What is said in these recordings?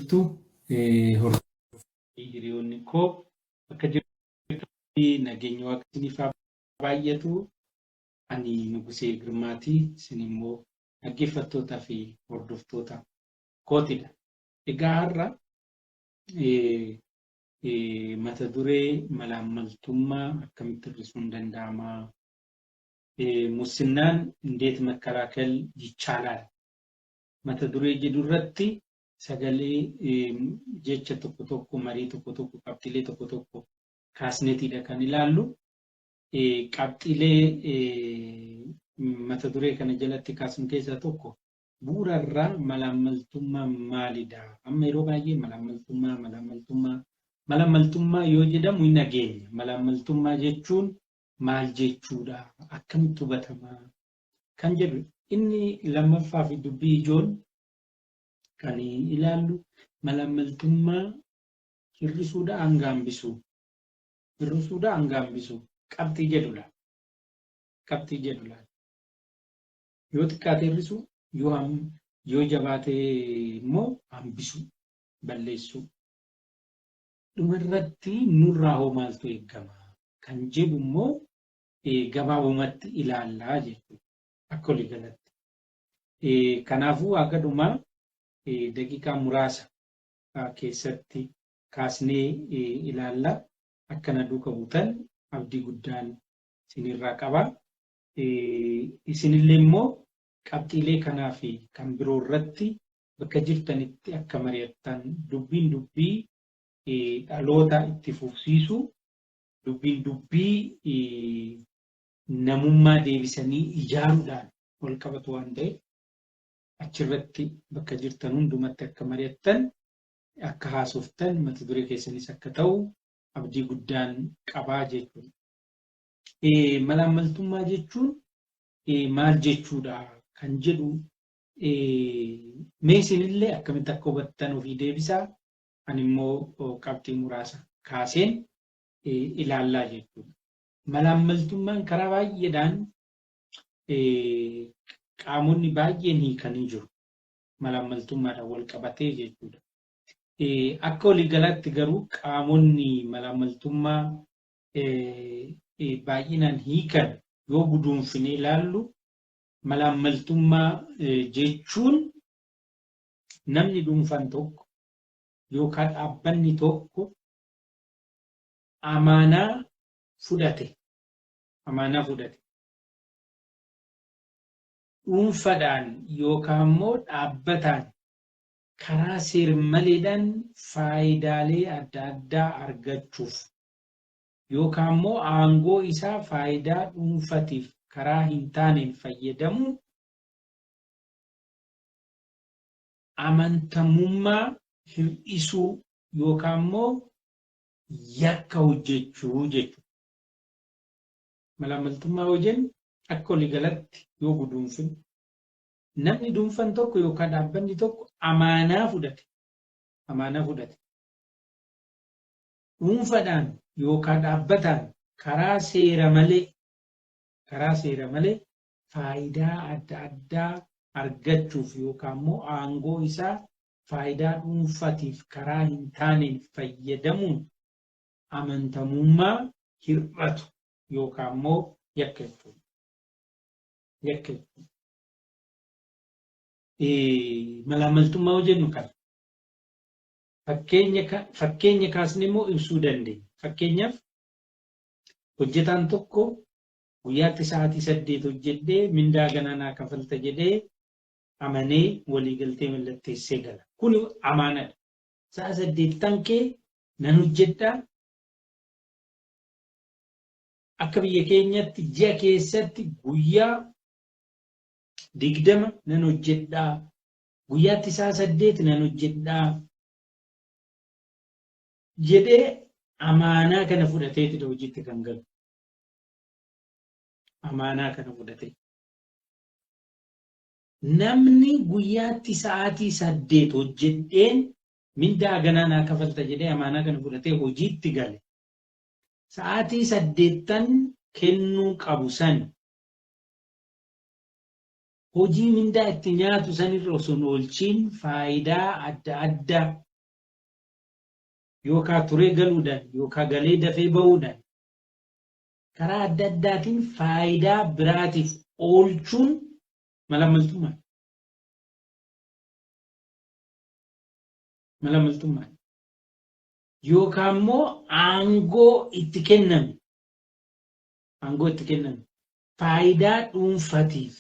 jirtu hordofii hiriyoonni koo bakka jirtu nageenya waaqniif baay'atu. Ani Nugusee Girmaatii, isin immoo dhaggeeffattootaa fi hordoftoota kootidha. Egaa har'a mata duree malaammaltummaa akkamitti hir'isuun danda'ama? ሙስናን እንዴት መከላከል ይቻላል? mata duree jedhu irratti sagalee jecha tokko tokko marii tokko tokko qabxiilee tokko tokko kaasneetidha kan ilaallu. Qabxiilee mata duree kana jalatti kaasnu keessaa tokko bu'uurarraa malaammaltummaa maalidha? Amma yeroo baay'ee malaammaltummaa yoo jedhamu hin nageenya. Malaammaltummaa jechuun maal jechuudha? Akkamitti hubatama? Kan jedhu inni lammaffaa fi dubbii ijoon kan ilaallu malaammaltummaa hir'isuudha hanga hambisuu. Hir'isuudha hanga hambisuu qabxii jedhudha. Yoo xiqqaate hir'isuu, yoo jabaate immoo hambisuu, balleessuu. Dhumarratti nurraa hoo maaltu eegama? Kan jedhu immoo gabaabumatti ilaallaa jechuudha. Akka walii galatti. Kanaafuu akka dhumaa daqiiqaa muraasa keessatti kaasnee ilaallaa. Akkana duuka buutan abdii guddaan isinirraa qaba. Isinillee immoo qabxiilee kanaa fi kan biroo irratti bakka jirtanitti akka mari'attan dubbiin dubbii dhaloota itti fufsiisu, dubbiin dubbii namummaa deebisanii ijaaruudhaan wal qabatu waan ta'eef achirratti bakka jirtan hundumatti akka mari'attan, akka haasoftan, mata duree keessanis akka ta'u abdii guddaan qabaa jechuudha. Malaammaltummaa jechuun maal jechuudha kan jedhu mee isinillee akkamitti akka hubattan ofii deebisaa. Ani immoo qabxii muraasa kaaseen ilaallaa jechuudha. Malaammaltummaan karaa baay'eedhaan qaamonni baay'een hiikanii jiru. Malaammaltummaadhaan wal qabatee jechuudha. Akka waliigalaatti garuu qaamonni malaammaltummaa baay'inaan hiikan yoo guduunfinee ilaallu, malaammaltummaa jechuun namni dhuunfaan tokko yookaan dhaabbanni tokko amaanaa fudhate dhuunfaadhaan yookaan immoo dhaabbataan karaa seer-maleedhaan faayidaalee adda addaa argachuuf yookaan immoo aangoo isaa faayidaa dhuunfatiif karaa hin taaneen fayyadamu amantamummaa hir'isuu yookaan immoo yakka hojjechuu jechuudha. Malaammaltummaa hojiin akka waliigalatti yoo guduunfinu, namni dhuunfaan tokko yookaan dhaabbanni tokko amaanaa fudhate dhuunfaadhaan yookaan dhaabbataan karaa seera malee faayidaa adda addaa argachuuf yookaan immoo aangoo isaa faayidaa dhuunfatiif karaa hin taaneen fayyadamuun amantamummaa hir'atu yookaan immoo yakka jechuudha. Malaammaltummaa yoo jennu kana fakkeenya kaasnee immoo ibsuu dandeenya. Fakkeenyaaf hojjetaan tokko guyyaatti sa'aatii 8 hojjedhee mindaa ganaa kafalta jedhee amanee waliigaltee mallatteessee gala. Kun amaanaadha. Sa'a 8 kee nan hojjedhaa. Akka biyya keenyatti ji'a keessatti guyyaa 20 nan hojjedhaa. Guyyaatti sa'a 8 nan hojjedhaa jedhee amaanaa kana fudhateetidha hojiitti kan galu. Amaanaa kana fudhatee. Namni guyyaatti sa'aatii 8 hojjedheen mindaa ganaa kafalta jedhee amaanaa kana fudhatee hojiitti gale. Sa'aatii 8 kennuu qabu san hojii mindaa itti nyaatu sanirra osoo hin oolchiin faayidaa adda addaa yookaan turee galuudhaan yookaan galee dafee bahuudhaan karaa adda addaatiin faayidaa biraatiif oolchuun malaammaltummaa. Malaammaltummaa. Yookaan immoo aangoo itti kenname. Aangoo itti kenname. Faayidaa dhuunfatiif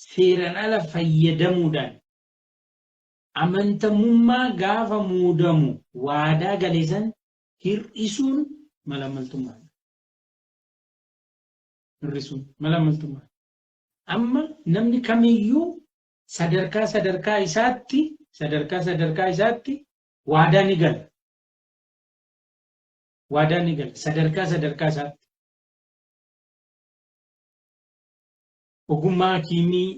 seeraan ala fayyadamuudhaan amantamummaa gaafa muudamu waadaa galeessan hir'isuun malaammaltummaa. Hir'isuun malaammaltummaa. Amma namni kamiyyuu sadarkaa isaatti waadaa ni gala. Waadaa ni gala sadarkaa isaatti. Ogummaa kiimii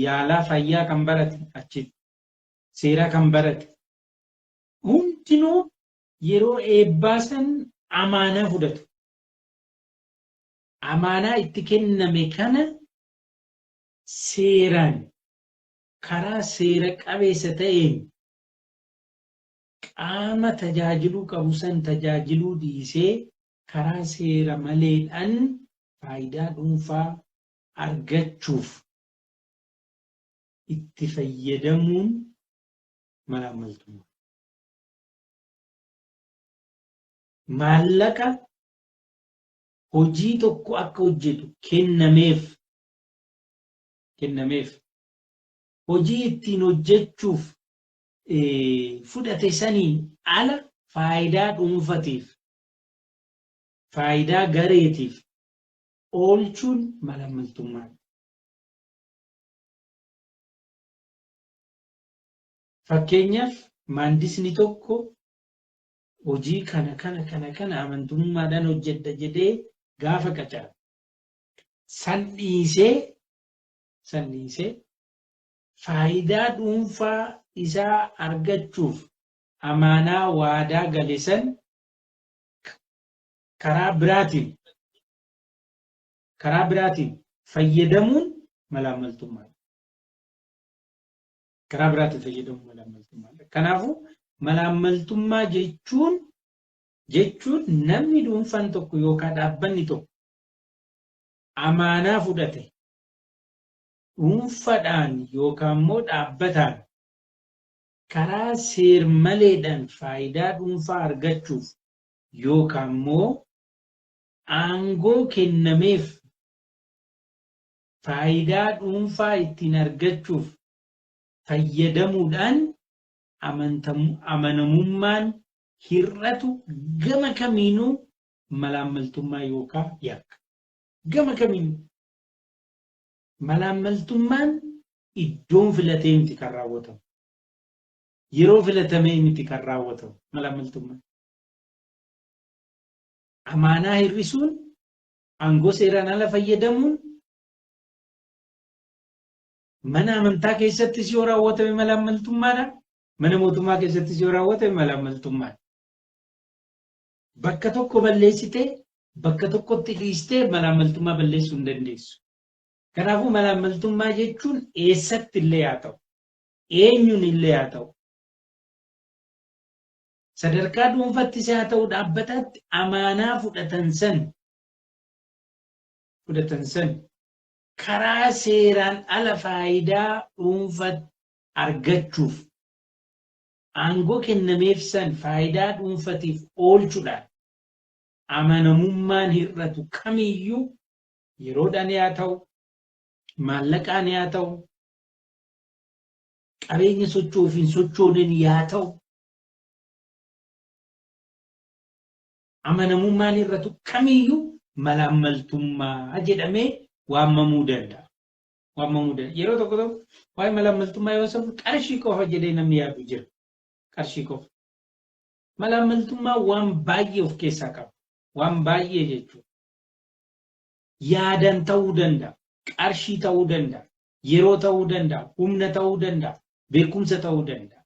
yaalaa fayyaa kan barate achitti seeraa kan barate hundinuu yeroo eebbaasan amaanaa fudhatu. Amaanaa itti kenname kana seeraan karaa seera qabeessa ta'een qaama tajaajiluu qabu san tajaajiluu dhiisee karaa seera maleedhaan faayidaa dhuunfaa argachuuf itti fayyadamuun malaammaltummaa. Maallaqa hojii tokko akka hojjetu kennameef hojii ittiin hojjechuuf fudhate saniin ala faayidaa dhuunfatiif faayidaa gareetiif oolchuun malaammaltummaa. Fakkeenyaaf maandisni tokko hojii kana amantummaadhaan hojjedha jedhee gaafa qacaru san dhiisee faayidaa dhuunfaa isaa argachuuf amaanaa waadaa gale san karaa biraatiin fayyadamuun malaammaltummaa. Karaa biraatiin fayyadamuun malaammaltummaa. Kanaafuu malaammaltummaa jechuun namni dhuunfaan tokko yookaan dhaabbanni tokko amaanaa fudhate dhuunfaadhaan yookaan immoo dhaabbataan karaa seer-maleedhaan faayidaa dhuunfaa argachuuf yookaan immoo aangoo kennameef faayidaa dhuunfaa ittiin argachuuf fayyadamuudhaan amanamummaan hir'atu gama kamiinuu malaammaltummaa yookaan yakka. Gama kamiinuu malaammaltummaan iddoon filatee miti kan raawwatamu. Yeroo filatamee miti kan raawwatamu malaammaltummaan. Amaanaa hir'isuun aangoo seeraan ala fayyadamuun mana amantaa keessattis yoo raawwatame malaammaltummaadha. Mana mootummaa keessattis yoo raawwatame malaammaltummaadha. Bakka tokko balleessitee bakka tokkotti dhiistee malaammaltummaa balleessuu hin dandeessu. Kanaafuu malaammaltummaa jechuun eessatti illee haa ta'u, eenyuun illee haa ta'u, sadarkaa dhuunfattis haa ta'u dhaabbataatti amaanaa fudhatan san karaa seeraan ala faayidaa dhuunfaa argachuuf aangoo kennameef san faayidaa dhuunfatiif oolchuudhaan amanamummaan hir'atu kamiyyuu yeroodhaan haa ta'u, maallaqaan haa ta'u, qabeenya socho'uuf hin sochooneen haa ta'u, amanamummaan hir'atu kamiyyuu malaammaltummaa jedhamee waamamuu danda'a. Yeroo tokko waa'ee malaammaltummaa yoo ta'u qarshii qofa jedhee namni yaadu jira. Qarshii qofa. Malaammaltummaa waan baay'ee of keessaa qaba. Waan baay'ee jechuudha. Yaadan ta'uu danda'a, qarshii ta'uu danda'a, yeroo ta'uu danda'a, humna ta'uu danda'a, beekumsa ta'uu danda'a.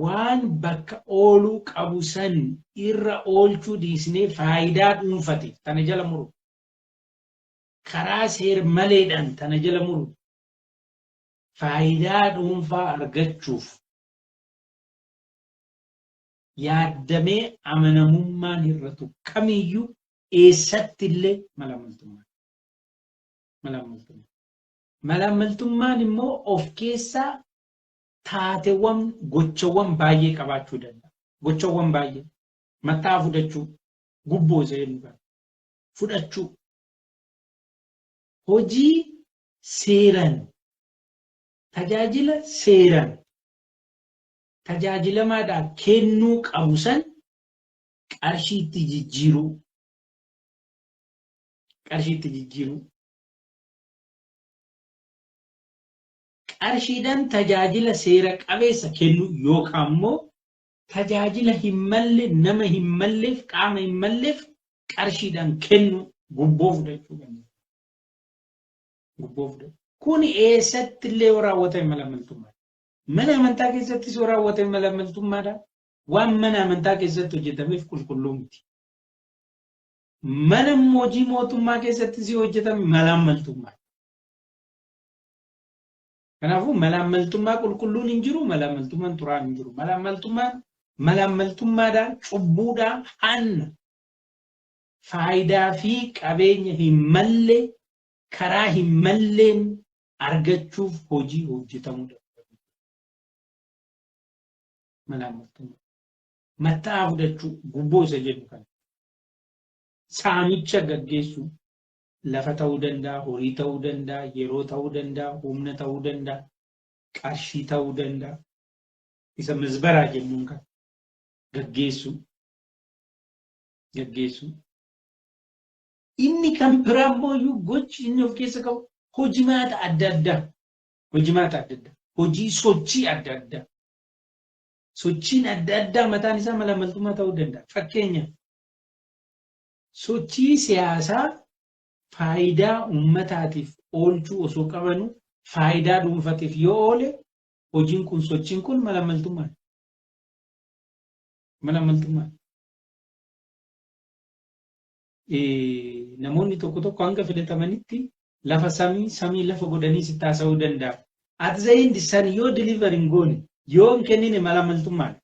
Waan bakka ooluu qabu san irra oolchuu dhiisnee faayidaa dhuunfatiif tana jala muru. Karaa seer maleedhaan tana jala muru. faayidaa dhuunfaa argachuuf yaaddamee amanamummaan hir'atu kamiyyuu eessattillee malaammaltummaa. Malaammaltummaan immoo of keessaa taateewwan gochawwan baay'ee qabaachuu danda'a. Gochawwan baay'ee mataa fudhachuu, gubboo seenuu, fudhachuu, hojii seeraan, tajaajila seeraan, tajaajilamaadhaan kennuu qabu san qarshiitti jijjiiruu, qarshiidhaan tajaajila seera qabeessa kennuu yookaan immoo tajaajila hin malle nama hin malleef qaama hin malleef qarshiidhaan kennu gubboo fudhachuu danda'a. Gubboo fudhachuu. Kun eessatti illee yoo raawwatame malaammaltummaa. Mana amantaa keessattis yoo raawwatame malaammaltummaadha. Waan mana amantaa keessatti hojjetameef qulqulluu miti. Mana hojii mootummaa keessattis yoo hojjetame malaammaltummaa. Kanaafuu malaammaltummaa qulqulluun hin jiru, malaammaltummaan xuraa'aan hin jiru. Malaammaltummaadhaan cubbuudhaan hanna faayidaa fi qabeenya hin malle karaa hin malleen argachuuf hojii hojjetamuu danda'a. Malaammaltummaa. Mataa fudhachuu gubboo isa jedhu kana. Saamicha gaggeessuu lafa ta'uu danda'a, horii ta'uu danda'a, yeroo ta'uu danda'a, humna ta'uu danda'a, qarshii ta'uu danda'a. Isa mizbaraa jennuun kan gaggeessuu. Inni kan biraa immoo gochi inni of keessa qabu hojimaata adda addaa. Hojii sochii adda addaa. Sochiin adda addaa mataan isaa malaammaltummaa ta'uu danda'a. Fakkeenyaaf sochii siyaasaa faayidaa uummataatiif oolchuu osoo qabanu faayidaa dhuunfaatiif yoo oole sochiin kun malaammaltummaa. Namoonni tokko hanga filatamanitti lafa samii lafa godhanii sitti haasa'uu danda'a. At the end san yoo deliver hin goone yoo hin kennine malaammaltummaa.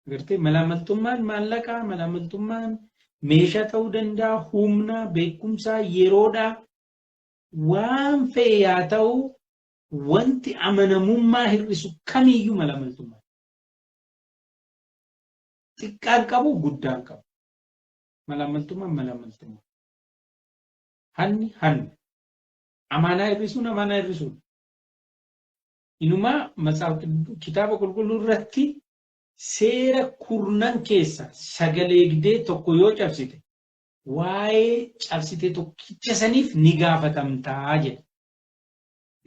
Agartee malaammaltummaan maallaqaa, malaammaltummaan meeshaa ta'uu danda'a, humna, beekumsaa, yeroodhaa waan fe'e yaa ta'u wanti amanamummaa hir'isu kamiyyuu malaammaltummaa. Xiqqaan qabu guddaan qabu. Malaammaltummaa. Hanni. Amaanaa hir'isuun. Inumaa kitaaba qulqulluu irratti seera kurnan keessa sagaleegdee tokko yoo cabsite waa'ee cabsite tokkicha saniif ni gaafatamtaa jedha.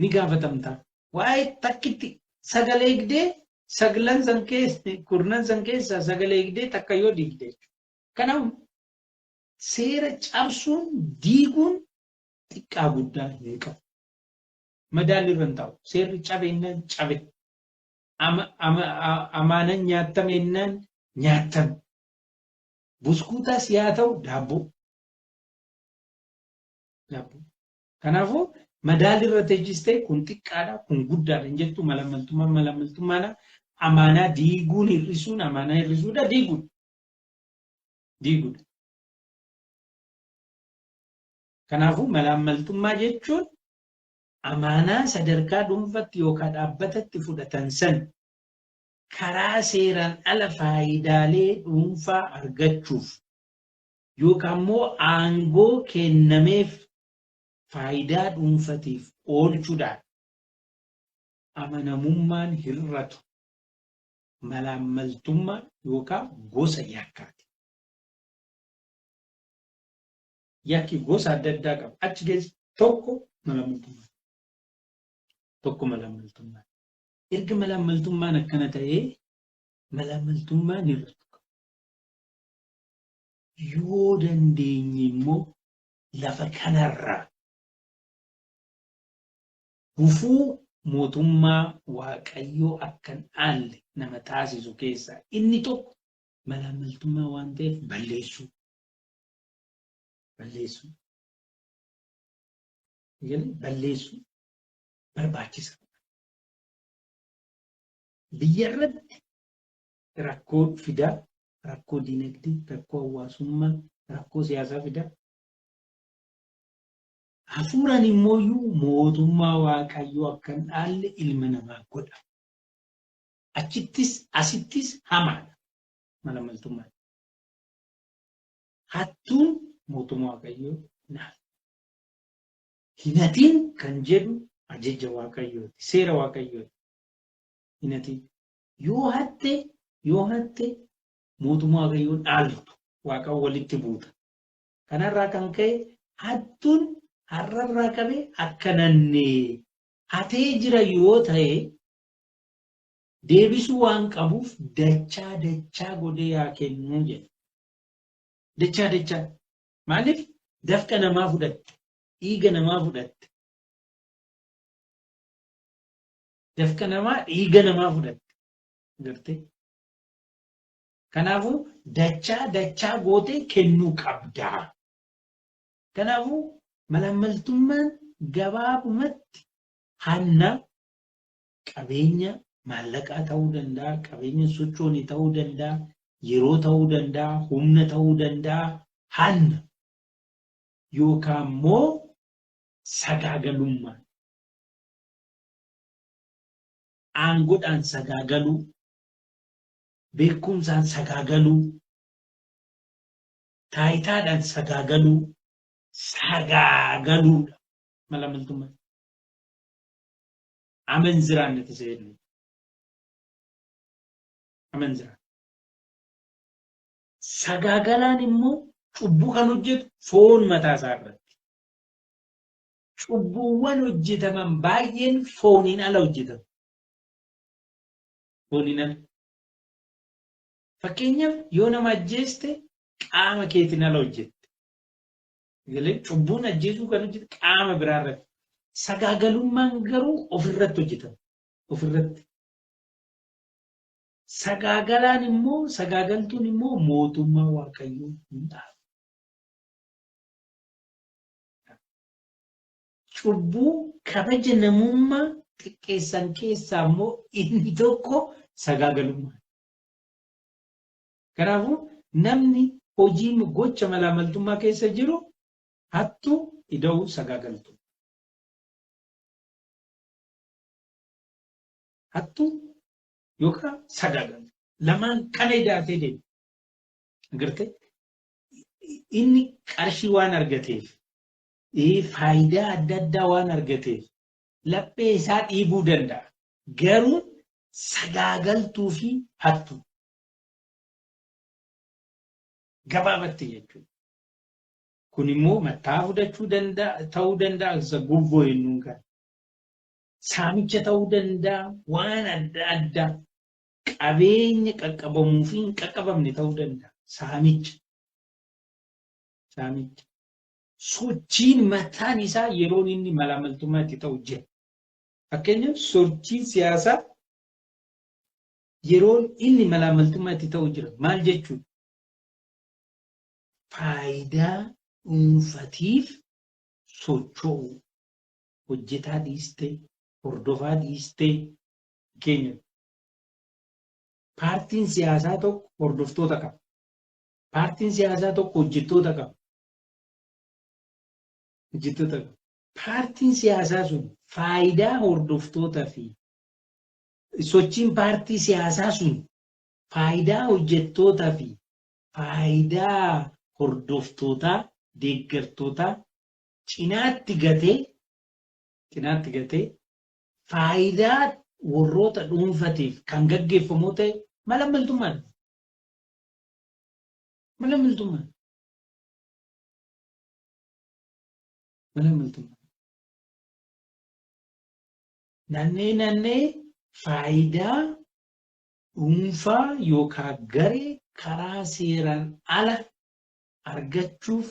Ni gaafatamtaa. Waa'ee takkitti sagaleegdee kurnan san keessa sagaleegdee takka yoo diigde. Kanaaf seera cabsuun diiguun xiqqaa guddaa hin qabu. Madaalli irra hin taa'u. Seerri cabeenyaan cabe. Amaanan nyaatameenyaan nyaatame. Buskuutaas yaa ta'u daabboo. Kanaafuu madaalli irra teessistee kun xiqqaadha kun guddaadha hin jettu malaammaltummaadha. Amaanaa diiguun hir'isuun amaanaa hir'isuudha diiguudha. Kanaafuu malaammaltummaa jechuun amaanaa sadarkaa dhuunfaatti yookaan dhaabbatatti fudhatan san karaa seeraan ala faayidaalee dhuunfaa argachuuf yookaan immoo aangoo kennameef faayidaa dhuunfatiif oolchuudhaan amanamummaan hir'atu malaammaltummaa yookaan gosa yakkaati. Yakki gosa adda addaa qaba. Achi keessa tokko malaammaltummaa. Erga malaammaltummaan akkana ta'ee malaammaltummaan hir'atu qaba. Yoo dandeenye immoo lafa kanarraa gufuu mootummaa waaqayyoo akkan aanne nama taasisu keessaa inni tokko malaammaltummaa waan ta'eef balleessuu. barbaachisa. Biyya irratti rakkoo fidaa, rakkoo dinagdee, rakkoo hawaasummaa, rakkoo siyaasaa fidaa. Hafuuraan immoo mootummaa Waaqayyoo akka hin dhaalle ilma namaa godha. Achittis asittis hamaadha malamaltummaan. Hattuun mootummaa Waaqayyoo hin dhaalle. Hinatiin kan jedhu ajaja Waaqayyooti, seera Waaqayyooti. Hinatiin yoo hatte mootummaa Waaqayyoo dhaaltu Waaqaan walitti buuta. Kanarraa kan ka'e hattuun har'arraa qabee akka nannee hatee jira yoo ta'e deebisuu waan qabuuf dachaa godhee yaa kennuu jedha. Dachaa. Maaliif dafqa namaa fudhatte, dhiiga namaa fudhatte. Dafqa namaa dhiiga namaa fudhatte. Gartee? Kanaafuu dachaa gootee kennuu qabdaa. Kanaafuu malamaltummaan gabaabumatti hanna qabeenya maallaqaa ta'uu danda'a, qabeenya sochoonii ta'uu danda'a, yeroo ta'uu danda'a, humna ta'uu danda'a, hanna yookaan immoo sagaagalummaa. Aangoodhaan sagaagaluu, beekumsaan sagaagaluu, taayitaadhaan sagaagaluu. Sagagaluudha malamaltummaan. Amanziraan itti seenu. Amanziraan. Sagagalaan immoo cubbuu kan hojjetu foon mataa isaa irratti. Cubbuuwwan hojjetaman baay'een fooniin ala hojjetamu. Fooniin ala. Fakkeenyaaf yoo nama ajjeeste qaama keetiin ala hojjeta. Cubbuun ajjeesuu kan hojjetu qaama biraa irratti. Sagaagalummaan garuu ofirratti hojjetama. Ofirratti. Sagaagaltuun immoo mootummaa Waaqayyoo hin dhaabu. Cubbuu kabaja namummaa xiqqeessan keessaa immoo inni tokko sagaagalummaa. Kanaafuu namni hojii gocha malamaltummaa keessa jiru hattuu ida'uu sagaagaltu. Hattuu yookaan sagaagaltu. Lamaan kana idaatee deemu. Agartee inni qarshii waan argateef, faayidaa adda addaa waan argateef laphee isaa dhiibuu danda'a. Garuu sagaagaltuu fi hattuu. Gabaabatti jechuudha. Kun immoo mataa fudhachuu ta'uu danda'a, isa gubboo jennuun kan. Saamicha ta'uu danda'a, waan adda addaa qabeenya qaqqabamuu fi hin qaqqabamne ta'uu danda'a. Saamicha. Sochiin mataan isaa yeroo inni malamaltummaa itti ta'u jira. Fakkeenyaaf sochiin siyaasaa yeroo inni malamaltummaa itti ta'u jira. Maal jechuudha? Faayidaa dhuunfatiif socho'u. Hojjetaa dhiistee, hordofaa dhiistee keenya. Paartiin siyaasaa tokko hordoftoota qaba. Paartiin siyaasaa tokko hojjettoota qaba. Paartiin siyaasaa sun faayidaa hordoftootaa fi sochiin paartii siyaasaa sun faayidaa hojjettootaa fi faayidaa hordoftootaa, deeggartootaa cinaatti gatee faayidaa warroota dhuunfatiif kan gaggeeffamu ta'e malamaltummaan. Naannee faayidaa dhuunfaa yookaan garee karaa seeraan ala argachuuf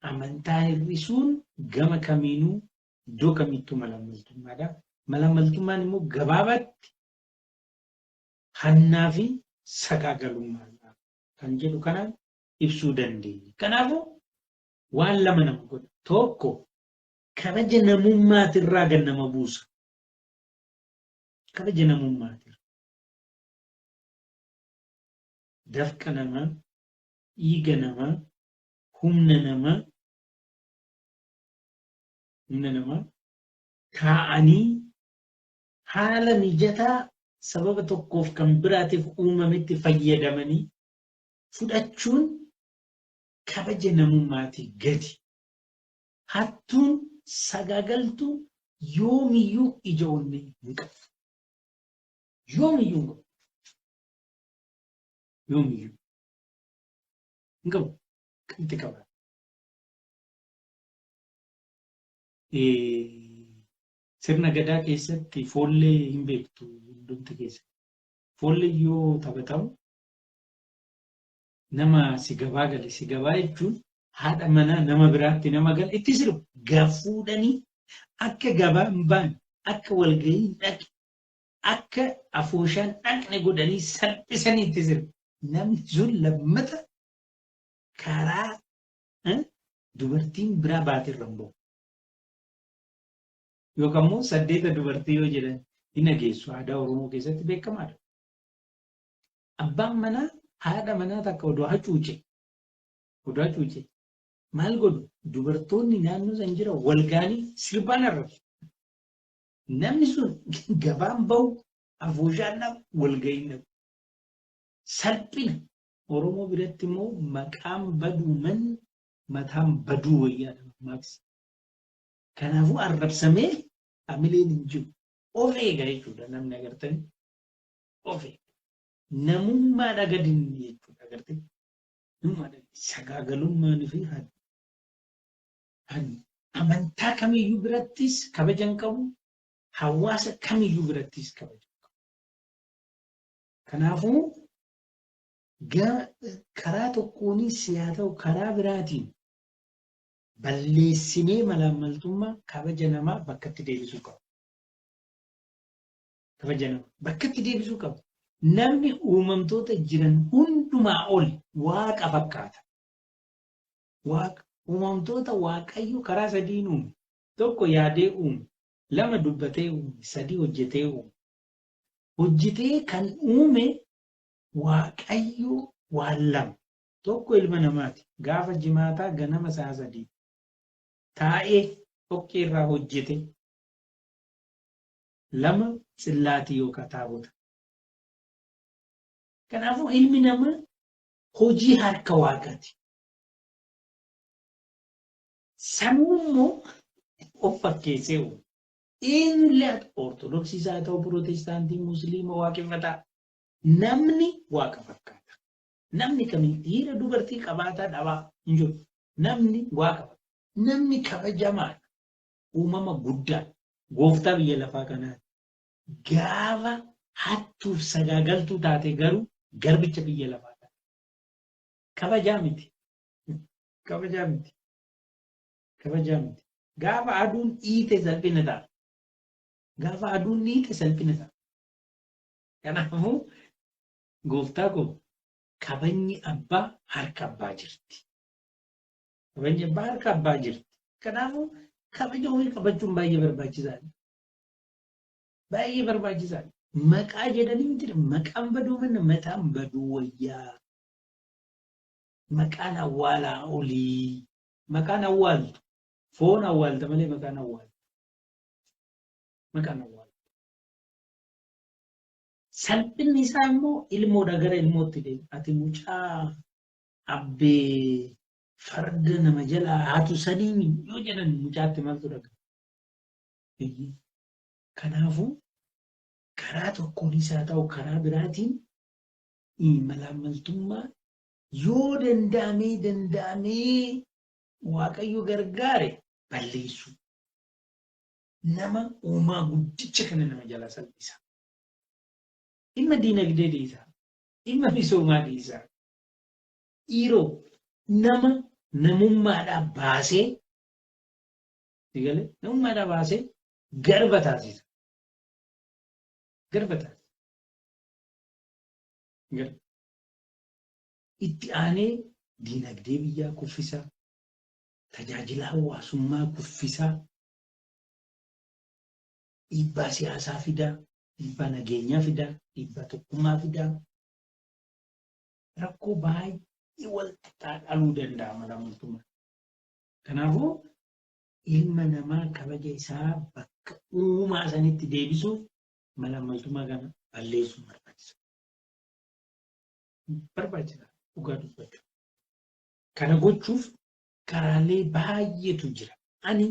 amantaa hir'isuun gama kamiinuu iddoo kamittuu malamaltummaadha. Malamaltummaan immoo gabaabatti hannaa fi sagaagalummaadha kan jedhu kanaan ibsuu dandeenya. Kanaafuu waan lama nama godha. Tokko kabaja namummaatirraa gan nama buusa. Kabaja namummaatirra. Dafqa namaa, dhiiga namaa, humna namaa taa'anii haala mijataa sababa tokkoof kan biraatiif uumametti fayyadamanii fudhachuun kabaja namummaatii gadi. Hattuun sagaagaltu yoomiyyuu ija onnee hin qabu. Yoomiyyuu hin qabu. Yoomiyyuu hin qabu. Kanti qaba. Sirna gadaa keessatti foollee hin beektu hundumti keessa. Foollee yoo taphatamu nama si gabaa gale si gabaa jechuun haadha manaa nama biraatti nama gala itti sirbu gafuudhanii akka gabaa hin baane akka walgahii hin dhaqne akka afooshaan dhaqne godhanii salphisanii itti sirbu. Namni sun lammata karaa dubartiin biraa baatirra hin bahu. Yookaan immoo 8 dubartii yoo jedhan hin dhageessu. Aadaa Oromoo keessatti beekamaadha. Abbaan manaa haadha manaa takka odoo hacuuce maal godhu dubartoonni naannoo san jira walgaanii sirbaan arrabu. Namni sun gabaan bahu afooshaan dhabu walgahii dhabu. Salphina Oromoo biratti immoo maqaan baduu mataan baduu wayyaadha maaqsi. Kanaafuu arrabsamee hamileen hin jiru. Of eega jechuudha namni agartanii. Of eega. Namummaadha gadi jechuudha agartanii. Sagaagalummaan fi amantaa kamiyyuu birattis kabajan qabu. Hawaasa kamiyyuu birattis kabajan qabu. Kanaafuu karaa tokkoonis haa ta'u karaa biraatiin balleessinee malaammaltummaa kabaja namaa bakkatti deebisuu qabu. Kabaja namaa bakkatti deebisuu qabu. Namni uumamtoota jiran hundumaa ol waaqa fakkaata. Uumamtoota waaqayyo karaa sadiin uume. Tokko yaadee uume, 2 dubbatee uume, 3 hojjetee uume. Hojjetee kan uume waaqayyo waan 2. Tokko ilma namaati. Gaafa jimaataa ganama 3 taa'ee dhoqqee irraa hojjete. 2 tsillaatii yookaan taabota. Kanaafuu ilmi namaa hojii harka waaqaati. Sammuu immoo of fakkeessee uume. Eenyullee Ortodoksii haa ta'u, Pirootestaantii, Musliima, waaqeffataa. Namni waaqa fakkaata. Namni kamiin dhiira dubartii qabaataa dhabaa hin jiru. Namni waaqa fakkaata. Namni kabajamaadha. Uumama guddaa. Gooftaa biyya lafaa kanaati. Gaafa hattuuf sagaagaltuu taate garuu garbicha biyya lafaa taate. Kabajaa miti. Kabajaa miti. Kabajaa miti. Gaafa aduun dhiite salphina ta'a. Gaafa aduun dhiite salphina ta'a. Kanaafuu gooftaa koo kabajni abbaa harka abbaa jirti. Kabajni abbaa harka abbaa jirti. Kanaafuu kabaja ofii qabachuun baay'ee barbaachisaadha. Baay'ee barbaachisaadha. Maqaa jedhanii miti maqaan baduu manna mataan baduu wayyaa. Maqaan awwaalaa olii. Maqaan awwaaltu. Foon awwaalta malee maqaan awwaaltu. Maqaan awwaaltu. Salphinni isaa immoo ilmoodha gara ilmootti deema. Ati mucaa abbee farda nama jalaa haatu sanii yoo jedhan mucaatti maaltu dhaga'ama. Kanaafuu karaa tokkoonis haa ta'u karaa biraatiin malaammaltummaa yoo danda'amee waaqayyo gargaare balleessu. Nama uumaa guddicha kana nama jalaa salphisa. Dhimma diinagdee dhiisaa. Dhimma misoomaa dhiisaa. Dhiiroo nama namummaadhaa baasee namummaadhaa baasee garba taasisa. Garba taasisa. Itti aanee diinagdee biyyaa kuffisaa. Tajaajila hawaasummaa kuffisaa. dhiibbaa siyaasaa fidaa, dhiibbaa nageenyaa fidaa, dhiibbaa tokkummaa fidaa. Rakkoo baay'ee walitti dhaluu danda'a malaammaltummaa. Kanaafuu ilma namaa kabaja isaa bakka uumaa sanitti deebisuuf malaammaltummaa kana balleessuun barbaachisa. Barbaachisa dhugaa dubbachuu. Kana gochuuf karaalee baay'eetu jira. Ani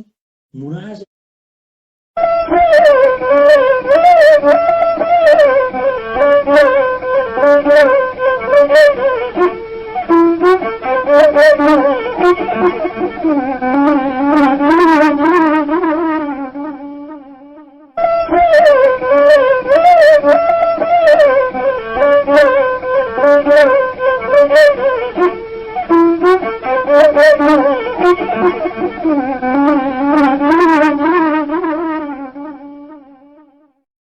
muraasa